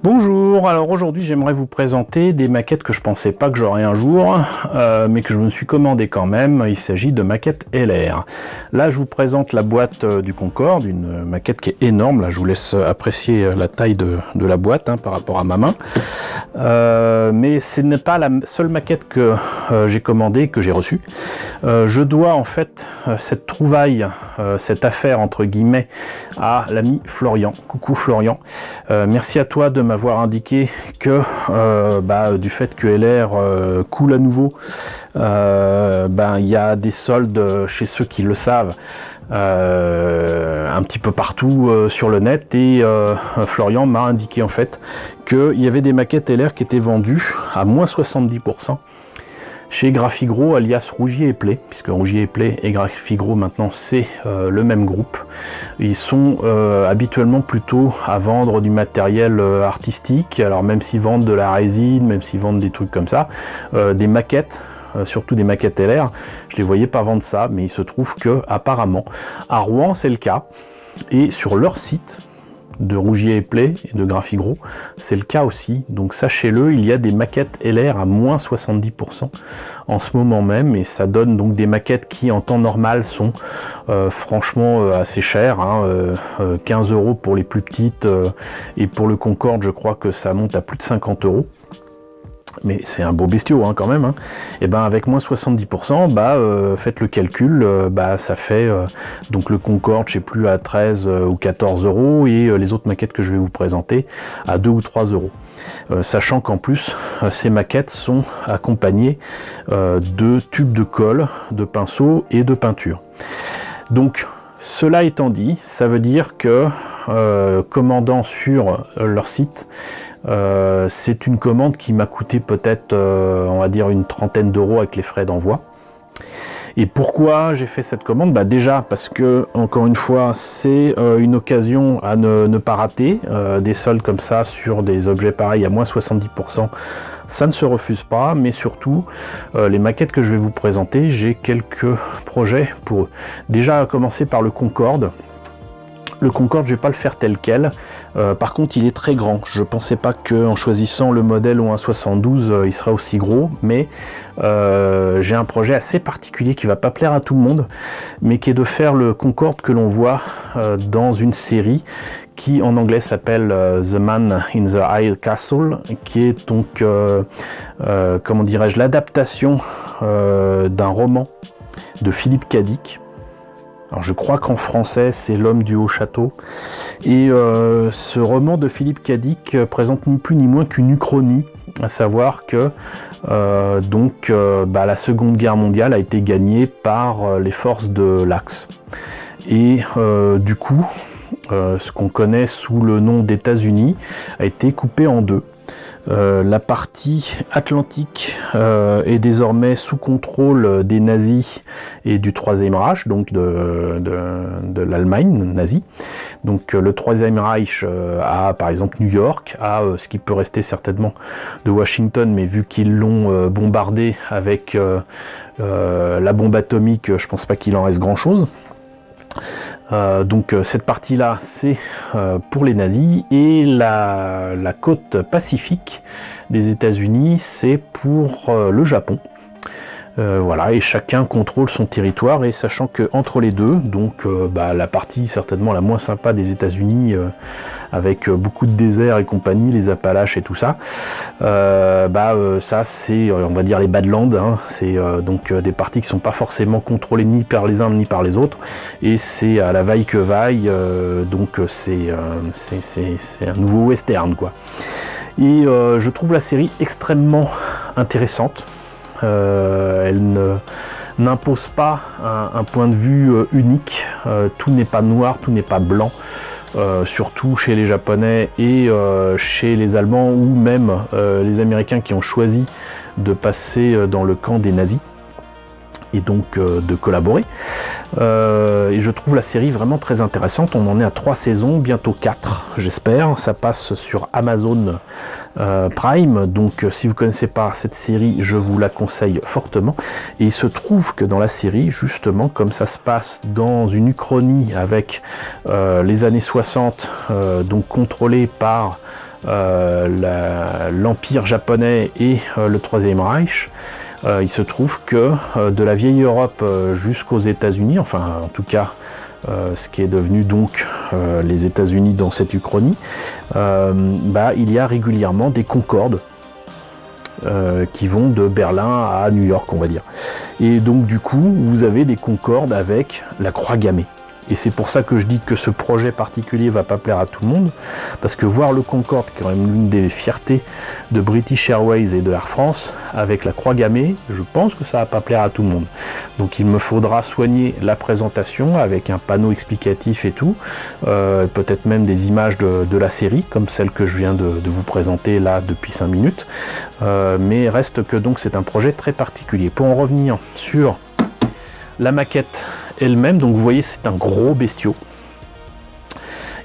Bonjour, alors aujourd'hui j'aimerais vous présenter des maquettes que je pensais pas que j'aurais un jour, mais que je me suis commandé quand même. Il s'agit de maquettes LR. Là je vous présente la boîte du Concorde, une maquette qui est énorme. Là je vous laisse apprécier la taille de la boîte par rapport à ma main. Mais ce n'est pas la seule maquette que j'ai commandée, que j'ai reçue. Je dois en fait cette trouvaille, cette affaire entre guillemets, à l'ami Florian. Coucou Florian, merci à toi de m'avoir indiqué que du fait que LR coule à nouveau, il y a des soldes chez ceux qui le savent un petit peu partout sur le net, et Florian m'a indiqué en fait qu'il y avait des maquettes LR qui étaient vendues à moins 70% chez Graphigro alias Rougier et Play, puisque Rougier et Play et Graphigro maintenant c'est le même groupe. Ils sont habituellement plutôt à vendre du matériel artistique, alors même s'ils vendent de la résine, même s'ils vendent des trucs comme ça, des maquettes, surtout des maquettes LR, je les voyais pas vendre ça, mais il se trouve que apparemment à Rouen c'est le cas, et sur leur site de Rougier et Play et de Graphigro c'est le cas aussi. Donc sachez-le, il y a des maquettes LR à moins 70% en ce moment même, et ça donne donc des maquettes qui en temps normal sont franchement assez chères, 15 € pour les plus petites, et pour le Concorde je crois que ça monte à plus de 50 €. Mais c'est un beau bestiau quand même. Et avec moins 70%, faites le calcul, ça fait donc le Concorde, je sais plus, à 13 ou 14 €, et les autres maquettes que je vais vous présenter à 2 ou 3 €. Sachant qu'en plus ces maquettes sont accompagnées de tubes de colle, de pinceaux et de peinture. Donc cela étant dit, ça veut dire que commandant sur leur site, c'est une commande qui m'a coûté peut-être on va dire une trentaine d'euros avec les frais d'envoi. Et pourquoi j'ai fait cette commande? Déjà parce que, encore une fois, c'est une occasion à ne pas rater. Des soldes comme ça sur des objets pareils à moins 70%, ça ne se refuse pas. Mais surtout, les maquettes que je vais vous présenter, j'ai quelques projets pour eux. Déjà à commencer par le Concorde. Le Concorde, je vais pas le faire tel quel. Par contre, il est très grand. Je pensais pas qu'en choisissant le modèle ou un 72, il sera aussi gros. Mais j'ai un projet assez particulier qui va pas plaire à tout le monde, mais qui est de faire le Concorde que l'on voit dans une série qui en anglais s'appelle The Man in the High Castle, qui est donc, comment dirais-je, l'adaptation d'un roman de Philippe Cadic. Alors je crois qu'en français c'est L'homme du haut château, et ce roman de Philippe Cadic présente ni plus ni moins qu'une uchronie, à savoir que la Seconde Guerre mondiale a été gagnée par les forces de l'Axe, et du coup ce qu'on connaît sous le nom d'États-Unis a été coupé en deux. La partie atlantique est désormais sous contrôle des nazis et du Troisième Reich, donc de l'Allemagne nazie. Donc le Troisième Reich a par exemple New York, a ce qui peut rester certainement de Washington, mais vu qu'ils l'ont bombardé avec la bombe atomique, je pense pas qu'il en reste grand chose. Donc cette partie-là, c'est pour les nazis, et la côte pacifique des États-Unis, c'est pour le Japon. Voilà, et chacun contrôle son territoire, et sachant que entre les deux, donc la partie certainement la moins sympa des États-Unis, avec beaucoup de déserts et compagnie, les Appalaches et tout ça, ça c'est on va dire les Badlands, c'est donc des parties qui sont pas forcément contrôlées ni par les uns ni par les autres, et c'est à la vaille que vaille, donc c'est un nouveau western quoi. Et je trouve la série extrêmement intéressante. Elle n'impose pas un point de vue unique, tout n'est pas noir, tout n'est pas blanc, surtout chez les Japonais et chez les Allemands, ou même les Américains qui ont choisi de passer dans le camp des nazis, et donc de collaborer. Et je trouve la série vraiment très intéressante. On en est à 3 saisons, bientôt 4 j'espère. Ça passe sur Amazon Prime, donc si vous ne connaissez pas cette série, je vous la conseille fortement. Et il se trouve que dans la série, justement, comme ça se passe dans une uchronie avec les années 60, donc contrôlée par l'Empire japonais et le Troisième Reich. Il se trouve que de la vieille Europe jusqu'aux États-Unis, enfin en tout cas ce qui est devenu donc les États-Unis dans cette uchronie, il y a régulièrement des Concordes qui vont de Berlin à New York, on va dire. Et donc du coup, vous avez des Concordes avec la croix gammée. Et c'est pour ça que je dis que ce projet particulier va pas plaire à tout le monde, parce que voir le Concorde, qui est quand même l'une des fiertés de British Airways et de Air France, avec la croix gammée, je pense que ça va pas plaire à tout le monde. Donc il me faudra soigner la présentation avec un panneau explicatif et tout, peut-être même des images de la série, comme celle que je viens de vous présenter là depuis 5 minutes. Mais reste que donc c'est un projet très particulier. Pour en revenir sur la maquette elle-même, donc vous voyez c'est un gros bestiau.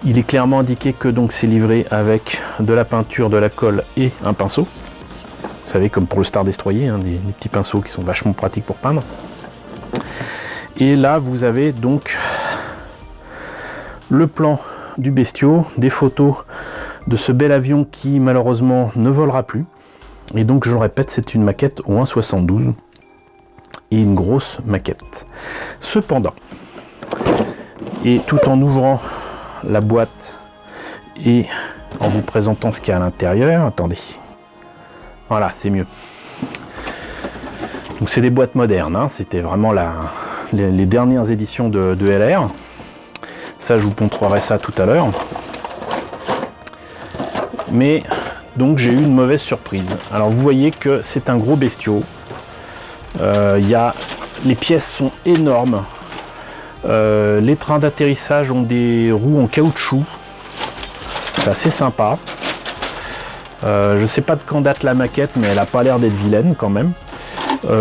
Il est clairement indiqué que donc c'est livré avec de la peinture, de la colle et un pinceau. Vous savez, comme pour le Star Destroyer, hein, des petits pinceaux qui sont vachement pratiques pour peindre. Et là vous avez donc le plan du bestiau, des photos de ce bel avion qui malheureusement ne volera plus. Et donc je le répète, c'est une maquette au 1,72 et une grosse maquette. Cependant, et tout en ouvrant la boîte et en vous présentant ce qu'il y a à l'intérieur, attendez, voilà, c'est mieux. Donc c'est des boîtes modernes, hein, c'était vraiment les dernières éditions de LR. Ça, je vous montrerai ça tout à l'heure. Mais donc j'ai eu une mauvaise surprise. Alors vous voyez que c'est un gros bestiau. Les pièces sont énormes. Les trains d'atterrissage ont des roues en caoutchouc. C'est assez sympa. Je sais pas de quand date la maquette, mais elle a pas l'air d'être vilaine quand même.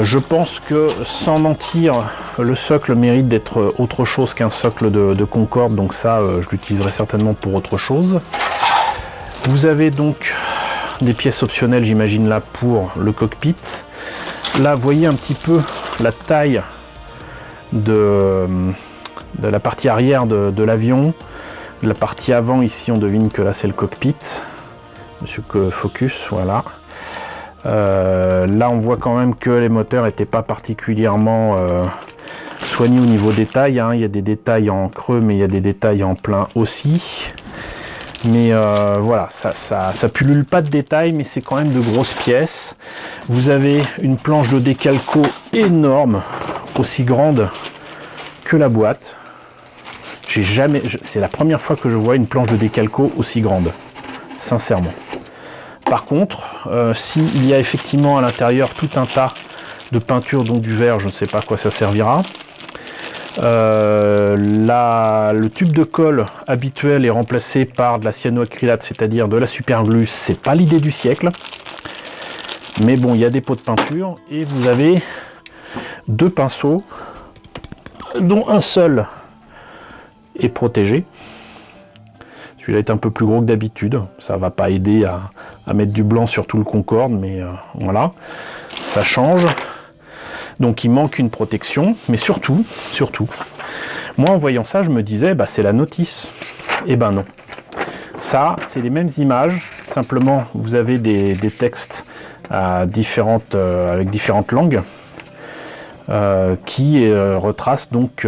Je pense que, sans mentir, le socle mérite d'être autre chose qu'un socle de Concorde, donc ça je l'utiliserai certainement pour autre chose. Vous avez donc des pièces optionnelles, j'imagine, là pour le cockpit. Là, vous voyez un petit peu la taille de la partie arrière de l'avion. La partie avant, ici, on devine que là, c'est le cockpit. Monsieur Focus, voilà. Là, on voit quand même que les moteurs n'étaient pas particulièrement soignés au niveau détail. Hein. Il y a des détails en creux, mais il y a des détails en plein aussi. Mais voilà, ça pullule pas de détails, mais c'est quand même de grosses pièces. Vous avez une planche de décalco énorme, aussi grande que la boîte. C'est la première fois que je vois une planche de décalco aussi grande, sincèrement. Par contre, s'il y a effectivement à l'intérieur tout un tas de peinture, donc du verre, je ne sais pas à quoi ça servira. Le tube de colle habituel est remplacé par de la cyanoacrylate, c'est-à-dire de la superglue. C'est pas l'idée du siècle, mais bon, il y a des pots de peinture et vous avez deux pinceaux, dont un seul est protégé. Celui-là est un peu plus gros que d'habitude, ça va pas aider à mettre du blanc sur tout le Concorde, mais voilà, ça change. Donc il manque une protection, mais surtout, moi en voyant ça, je me disais, bah, c'est la notice. Eh ben non. Ça, c'est les mêmes images, simplement vous avez des textes avec différentes langues qui retracent donc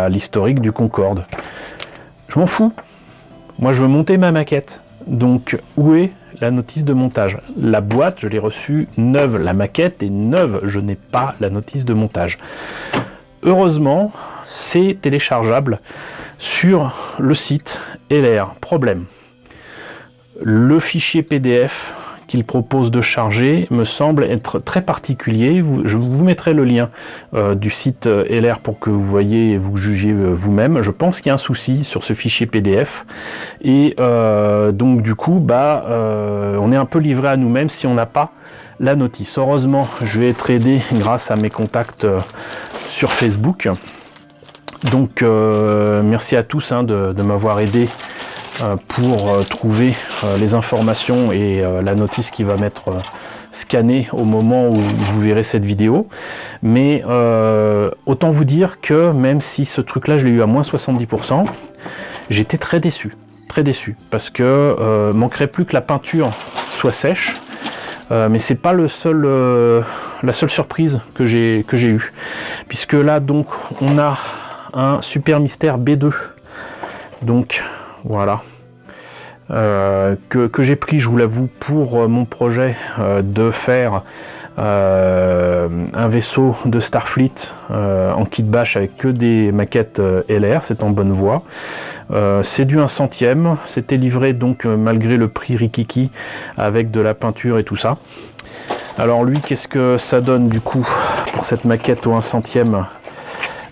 l'historique du Concorde. Je m'en fous. Moi, je veux monter ma maquette. Donc, où est la notice de montage? La boîte, je l'ai reçue neuve. La maquette est neuve. Je n'ai pas la notice de montage. Heureusement, c'est téléchargeable sur le site LR. Problème. Le fichier PDF qu'il propose de charger me semble être très particulier. Je vous mettrai le lien du site LR pour que vous voyez et vous jugiez vous-même. Je pense qu'il y a un souci sur ce fichier PDF et donc du coup on est un peu livré à nous-mêmes si on n'a pas la notice. Heureusement, je vais être aidé grâce à mes contacts sur Facebook. Donc merci à tous de m'avoir aidé pour trouver les informations et la notice qui va m'être scannée au moment où vous verrez cette vidéo. Mais autant vous dire que même si ce truc là je l'ai eu à moins 70%, j'étais très déçu très déçu parce que manquerait plus que la peinture soit sèche, mais c'est pas la seule surprise que j'ai eue, puisque là donc on a un Super Mystère B2, donc voilà, que j'ai pris, je vous l'avoue, pour mon projet de faire un vaisseau de Starfleet en kit bash avec que des maquettes LR. C'est en bonne voie. C'est du 1/100e, c'était livré donc malgré le prix rikiki avec de la peinture et tout ça. Alors lui, qu'est-ce que ça donne du coup pour cette maquette au 1/100e?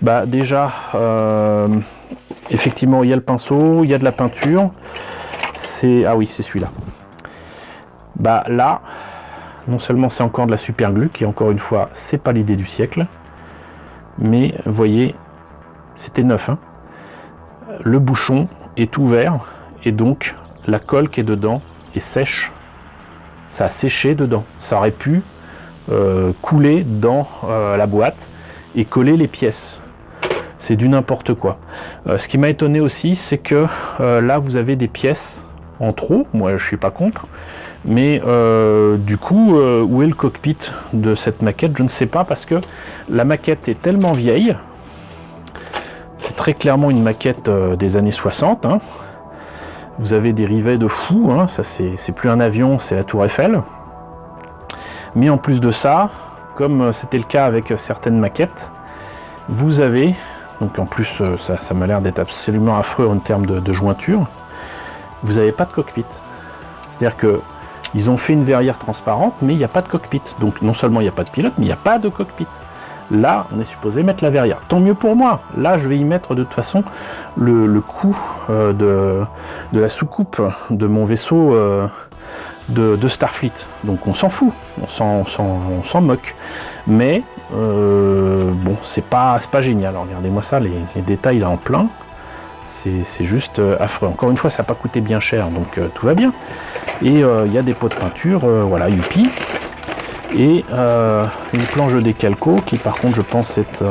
Bah déjà, effectivement, il y a le pinceau, il y a de la peinture. Ah oui, c'est celui-là. Bah là, non seulement c'est encore de la super glue, qui encore une fois, c'est pas l'idée du siècle, mais vous voyez, c'était neuf, hein. Le bouchon est ouvert et donc la colle qui est dedans est sèche. Ça a séché dedans. Ça aurait pu couler dans la boîte et coller les pièces. C'est du n'importe quoi. Ce qui m'a étonné aussi, c'est que là vous avez des pièces en trop. Moi je suis pas contre, mais du coup où est le cockpit de cette maquette? Je ne sais pas, parce que la maquette est tellement vieille. C'est très clairement une maquette des années 60, hein. Vous avez des rivets de fou, hein. Ça c'est plus un avion, c'est la Tour Eiffel. Mais en plus de ça, comme c'était le cas avec certaines maquettes, vous avez, donc en plus ça m'a l'air d'être absolument affreux en termes de jointure, vous n'avez pas de cockpit. C'est-à-dire que ils ont fait une verrière transparente, mais il n'y a pas de cockpit. Donc non seulement il n'y a pas de pilote, mais il n'y a pas de cockpit. Là, on est supposé mettre la verrière. Tant mieux pour moi. Là, je vais y mettre de toute façon le coup de la soucoupe de mon vaisseau de Starfleet. Donc on s'en fout, on s'en moque. Mais bon, c'est pas génial. Alors, regardez-moi ça, les détails là en plein. C'est juste affreux. Encore une fois, ça n'a pas coûté bien cher, donc tout va bien. Et il y a des pots de peinture, voilà, youpi. Et une planche de décalco qui, par contre, je pense être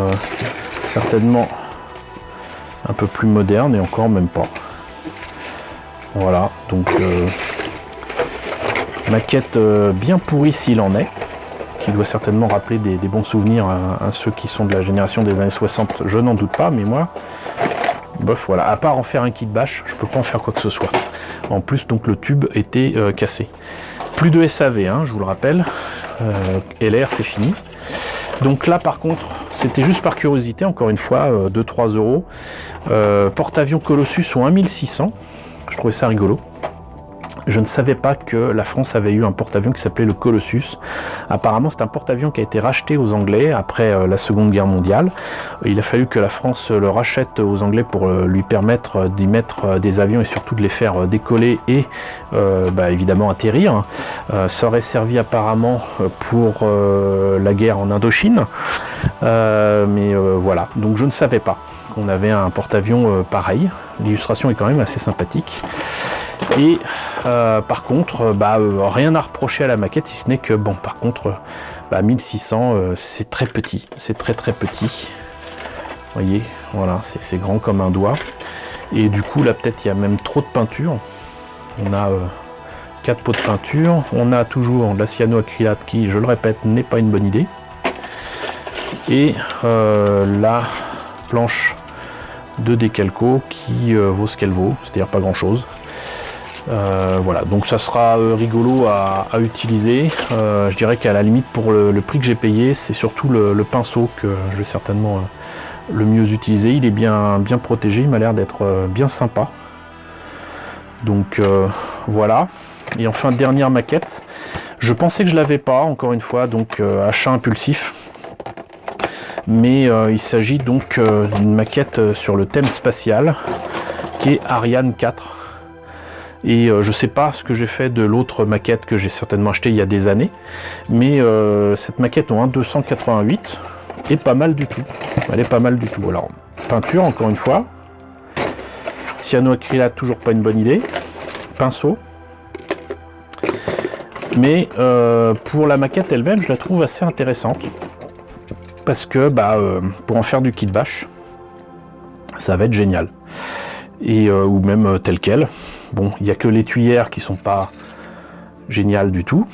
certainement un peu plus moderne, et encore même pas. Voilà, donc maquette bien pourrie s'il en est, qui doit certainement rappeler des bons souvenirs à ceux qui sont de la génération des années 60, je n'en doute pas, mais moi, bof, voilà, à part en faire un kit bash, je peux pas en faire quoi que ce soit. En plus, donc le tube était cassé. Plus de SAV, hein, je vous le rappelle. LR, c'est fini. Donc là, par contre, c'était juste par curiosité, encore une fois, 2-3 euros. Porte-avions Colossus au 1600. Je trouvais ça rigolo. Je ne savais pas que la France avait eu un porte-avions qui s'appelait le Colossus. Apparemment, c'est un porte-avions qui a été racheté aux Anglais après la Seconde Guerre mondiale. Il a fallu que la France le rachète aux Anglais pour lui permettre d'y mettre des avions et surtout de les faire décoller et évidemment atterrir. Ça aurait servi apparemment pour la guerre en Indochine. Mais voilà, donc je ne savais pas qu'on avait un porte-avions pareil. L'illustration est quand même assez sympathique. Et par contre, rien à reprocher à la maquette, si ce n'est que, bon, par contre, 1600, c'est très petit, c'est très petit. Vous voyez, voilà, c'est grand comme un doigt. Et du coup, là, peut-être, il y a même trop de peinture. On a 4 pots de peinture. On a toujours de la cyanoacrylate qui, je le répète, n'est pas une bonne idée. Et la planche de décalco qui vaut ce qu'elle vaut, c'est-à-dire pas grand-chose. Voilà, donc ça sera rigolo à utiliser. Je dirais qu'à la limite, pour le prix que j'ai payé, c'est surtout le pinceau que je vais certainement le mieux utiliser. Il est bien protégé, il m'a l'air d'être bien sympa. Donc voilà. Et enfin, dernière maquette. Je pensais que je l'avais pas, encore une fois, donc achat impulsif. Mais il s'agit donc d'une maquette sur le thème spatial qui est Ariane 4. Et je sais pas ce que j'ai fait de l'autre maquette que j'ai certainement acheté il y a des années, mais cette maquette en 1/288 est pas mal du tout. Elle est pas mal du tout. Alors, peinture encore une fois, cyanoacrylate, toujours pas une bonne idée, pinceau, mais pour la maquette elle-même, je la trouve assez intéressante parce que pour en faire du kit bash, ça va être génial. Et ou même tel quel. Bon, il n'y a que les tuyères qui sont pas géniales du tout.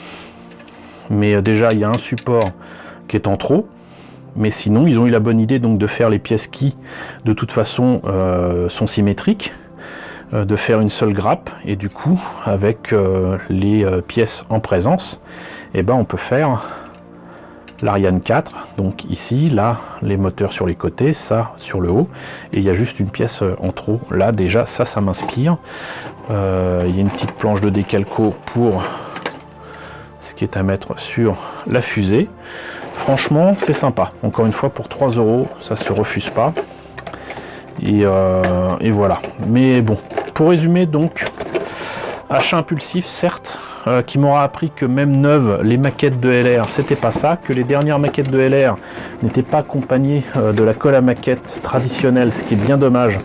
Mais déjà, il y a un support qui est en trop. Mais sinon, ils ont eu la bonne idée donc de faire les pièces qui, de toute façon, sont symétriques. De faire une seule grappe. Et du coup, avec les pièces en présence, eh ben, on peut faire l'Ariane 4. Donc ici, là, les moteurs sur les côtés, ça sur le haut. Et il y a juste une pièce en trop. Là, déjà, ça m'inspire. Il y a une petite planche de décalco pour ce qui est à mettre sur la fusée. Franchement, c'est sympa. Encore une fois, pour 3 €, ça se refuse pas. Et voilà. Mais bon, pour résumer, donc, achat impulsif, certes, qui m'aura appris que même neuve, les maquettes de LR, c'était pas ça, que les dernières maquettes de LR n'étaient pas accompagnées de la colle à maquette traditionnelle, ce qui est bien dommage,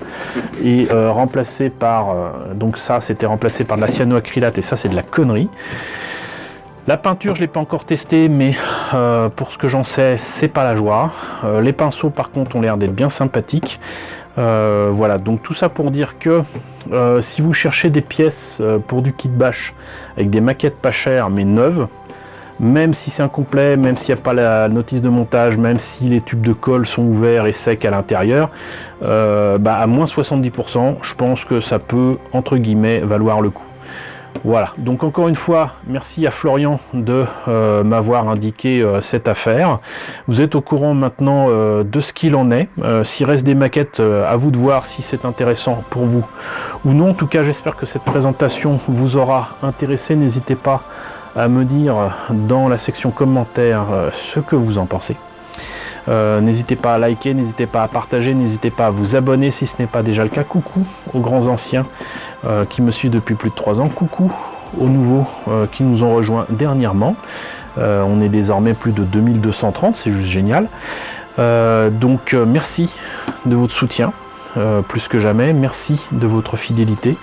et remplacé par, donc ça, c'était remplacé par de la cyanoacrylate, et ça, c'est de la connerie. La peinture, je ne l'ai pas encore testée, mais pour ce que j'en sais, c'est pas la joie. Les pinceaux, par contre, ont l'air d'être bien sympathiques. Voilà, donc tout ça pour dire que si vous cherchez des pièces pour du kit bash avec des maquettes pas chères mais neuves, même si c'est incomplet, même s'il n'y a pas la notice de montage, même si les tubes de colle sont ouverts et secs à l'intérieur, à moins 70%, je pense que ça peut, entre guillemets, valoir le coup. Voilà, donc encore une fois, merci à Florian de m'avoir indiqué cette affaire. Vous êtes au courant maintenant de ce qu'il en est. S'il reste des maquettes, à vous de voir si c'est intéressant pour vous ou non. En tout cas, j'espère que cette présentation vous aura intéressé. N'hésitez pas à me dire dans la section commentaires ce que vous en pensez. N'hésitez pas à liker, n'hésitez pas à partager, n'hésitez pas à vous abonner si ce n'est pas déjà le cas. Coucou aux grands anciens qui me suivent depuis plus de 3 ans. Coucou aux nouveaux qui nous ont rejoints dernièrement. On est désormais plus de 2230, c'est juste génial. Donc merci de votre soutien, plus que jamais. Merci de votre fidélité.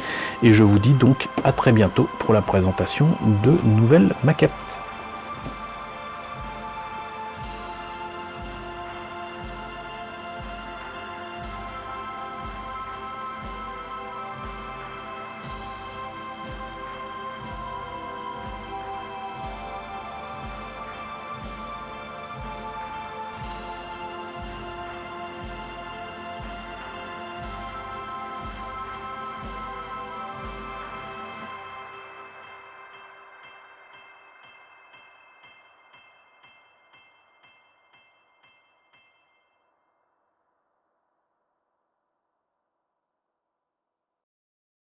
Et je vous dis donc à très bientôt pour la présentation de nouvelles maquettes.